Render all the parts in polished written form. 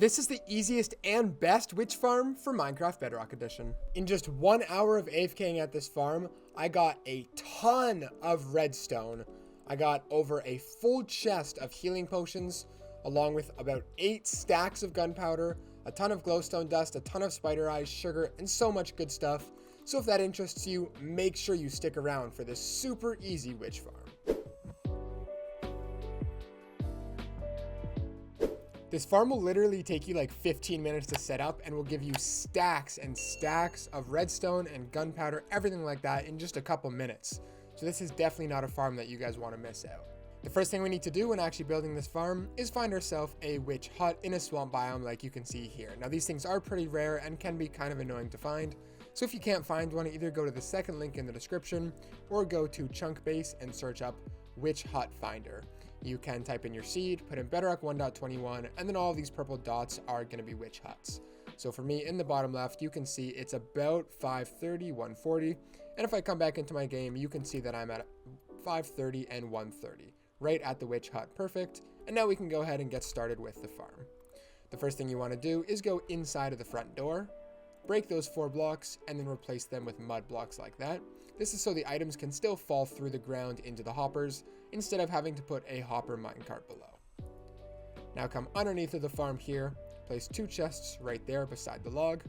This is the easiest and best witch farm for Minecraft Bedrock Edition. In just 1 hour of AFKing at this farm, I got a ton of redstone. I got over a full chest of healing potions, along with about 8 stacks of gunpowder, a ton of glowstone dust, a ton of spider eyes, sugar, and so much good stuff. So if that interests you, make sure you stick around for this super easy witch farm. This farm will literally take you like 15 minutes to set up and will give you stacks and stacks of redstone and gunpowder, everything like that in just a couple minutes. So this is definitely not a farm that you guys want to miss out. The first thing we need to do when actually building this farm is find ourselves a witch hut in a swamp biome like you can see here. Now these things are pretty rare and can be kind of annoying to find. So if you can't find one, either go to the second link in the description or go to Chunkbase and search up witch hut finder. You can type in your seed, put in Bedrock 1.21, and then all of these purple dots are going to be witch huts. So for me, in the bottom left, you can see it's about 530, 140. And if I come back into my game, you can see that I'm at 530 and 130, right at the witch hut. Perfect. And now we can go ahead and get started with the farm. The first thing you want to do is go inside of the front door, break those 4 blocks, and then replace them with mud blocks like that. This is so the items can still fall through the ground into the hoppers, instead of having to put a hopper minecart below. Now come underneath of the farm here, place 2 chests right there beside the log,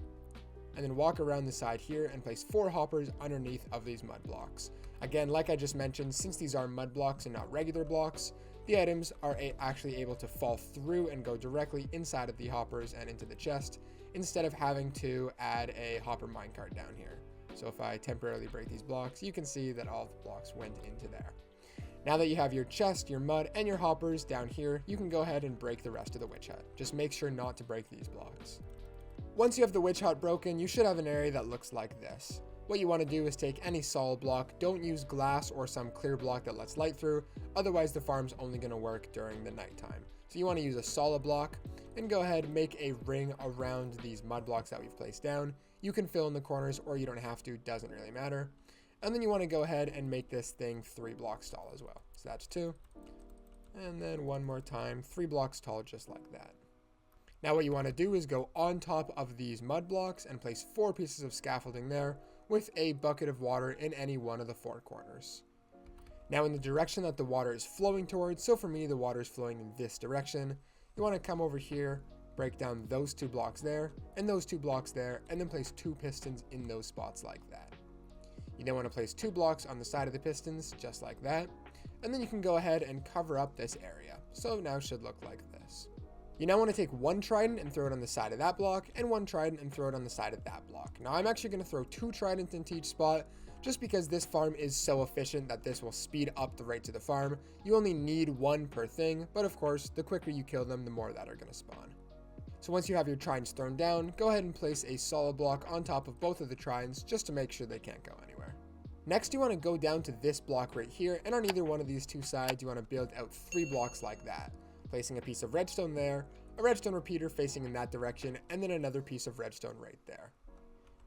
and then walk around the side here and place 4 hoppers underneath of these mud blocks. Again, like I just mentioned, since these are mud blocks and not regular blocks, the items are actually able to fall through and go directly inside of the hoppers and into the chest, instead of having to add a hopper minecart down here. So if I temporarily break these blocks, you can see that all the blocks went into there. Now that you have your chest, your mud, and your hoppers down here, you can go ahead and break the rest of the witch hut. Just make sure not to break these blocks. Once you have the witch hut broken, you should have an area that looks like this. What you want to do is take any solid block, don't use glass or some clear block that lets light through, otherwise the farm's only going to work during the nighttime. So you want to use a solid block and go ahead and make a ring around these mud blocks that we've placed down. You can fill in the corners or you don't have to, doesn't really matter. And then you want to go ahead and make this thing 3 blocks tall as well. So that's 2. And then one more time, 3 blocks tall just like that. Now what you want to do is go on top of these mud blocks and place 4 pieces of scaffolding there with a bucket of water in any one of the 4 corners. Now in the direction that the water is flowing towards, so for me the water is flowing in this direction, you want to come over here, break down those 2 blocks there, and those 2 blocks there, and then place 2 pistons in those spots like that. You then want to place 2 blocks on the side of the pistons, just like that, and then you can go ahead and cover up this area. So now it should look like this. You now want to take 1 trident and throw it on the side of that block, and 1 trident and throw it on the side of that block. Now I'm actually going to throw 2 tridents into each spot, just because this farm is so efficient that this will speed up the rate to the farm. You only need 1 per thing, but of course, the quicker you kill them, the more that are going to spawn. So once you have your tridents thrown down, go ahead and place a solid block on top of both of the tridents, just to make sure they can't go anywhere. Next, you want to go down to this block right here, and on either one of these 2 sides, you want to build out 3 blocks like that, placing a piece of redstone there, a redstone repeater facing in that direction, and then another piece of redstone right there.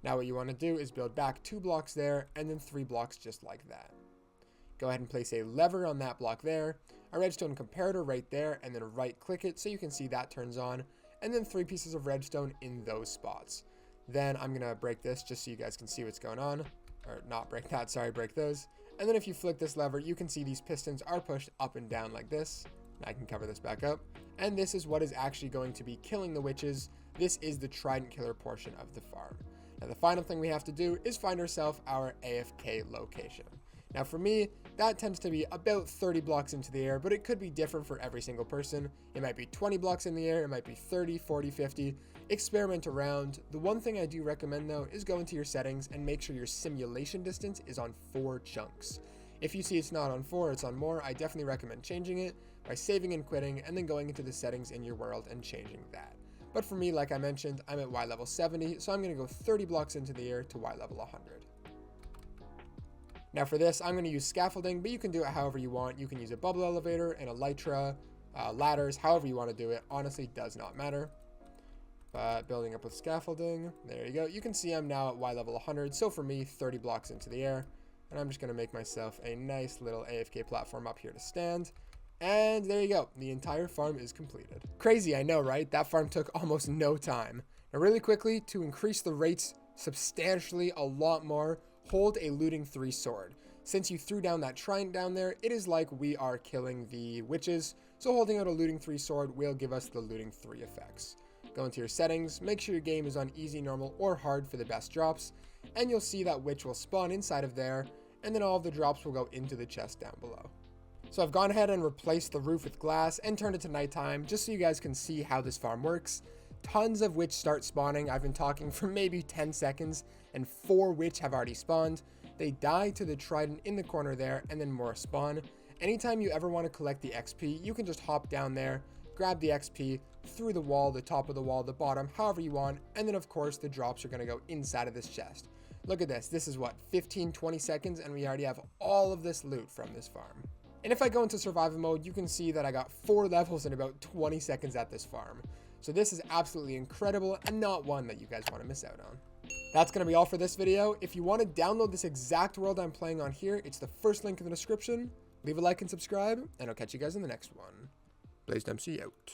Now what you want to do is build back 2 blocks there, and then 3 blocks just like that. Go ahead and place a lever on that block there, a redstone comparator right there, and then right click it so you can see that turns on, and then 3 pieces of redstone in those spots. Then I'm going to break this just so you guys can see what's going on. Or not break that, sorry, break those. And then if you flick this lever, you can see these pistons are pushed up and down like this. I can cover this back up. And this is what is actually going to be killing the witches. This is the trident killer portion of the farm. Now the final thing we have to do is find ourselves our AFK location. Now for me, that tends to be about 30 blocks into the air, but it could be different for every single person. It might be 20 blocks in the air, it might be 30, 40, 50. Experiment around. The one thing I do recommend though is go into your settings and make sure your simulation distance is on 4 chunks. If you see it's not on 4, it's on more, I definitely recommend changing it by saving and quitting and then going into the settings in your world and changing that. But for me, like I mentioned, I'm at Y level 70, so I'm going to go 30 blocks into the air to Y level 100. Now for this, I'm going to use scaffolding, but you can do it however you want. You can use a bubble elevator, an elytra, ladders, however you want to do it. Honestly, does not matter. But building up with scaffolding, there you go. You can see I'm now at Y level 100, so for me, 30 blocks into the air. And I'm just going to make myself a nice little AFK platform up here to stand. And there you go. The entire farm is completed. Crazy, I know, right? That farm took almost no time. Now really quickly, to increase the rates substantially a lot more, hold a looting 3 sword. Since you threw down that trident down there, it is like we are killing the witches. So holding out a looting 3 sword will give us the looting 3 effects. Go into your settings, make sure your game is on easy, normal, or hard for the best drops, and you'll see that witch will spawn inside of there, and then all of the drops will go into the chest down below. So I've gone ahead and replaced the roof with glass and turned it to nighttime just so you guys can see how this farm works. Tons of witch start spawning. I've been talking for maybe 10 seconds and 4 witch have already spawned. They die to the trident in the corner there and then more spawn. Anytime you ever want to collect the XP, you can just hop down there, grab the XP through the wall, the top of the wall, the bottom, however you want, and then of course the drops are going to go inside of this chest. Look at this. This is what, 15-20 seconds and we already have all of this loot from this farm. And if I go into survival mode, you can see that I got 4 levels in about 20 seconds at this farm. So this is absolutely incredible and not one that you guys want to miss out on. That's going to be all for this video. If you want to download this exact world I'm playing on here, it's the first link in the description. Leave a like and subscribe, and I'll catch you guys in the next one. BlazedMC out.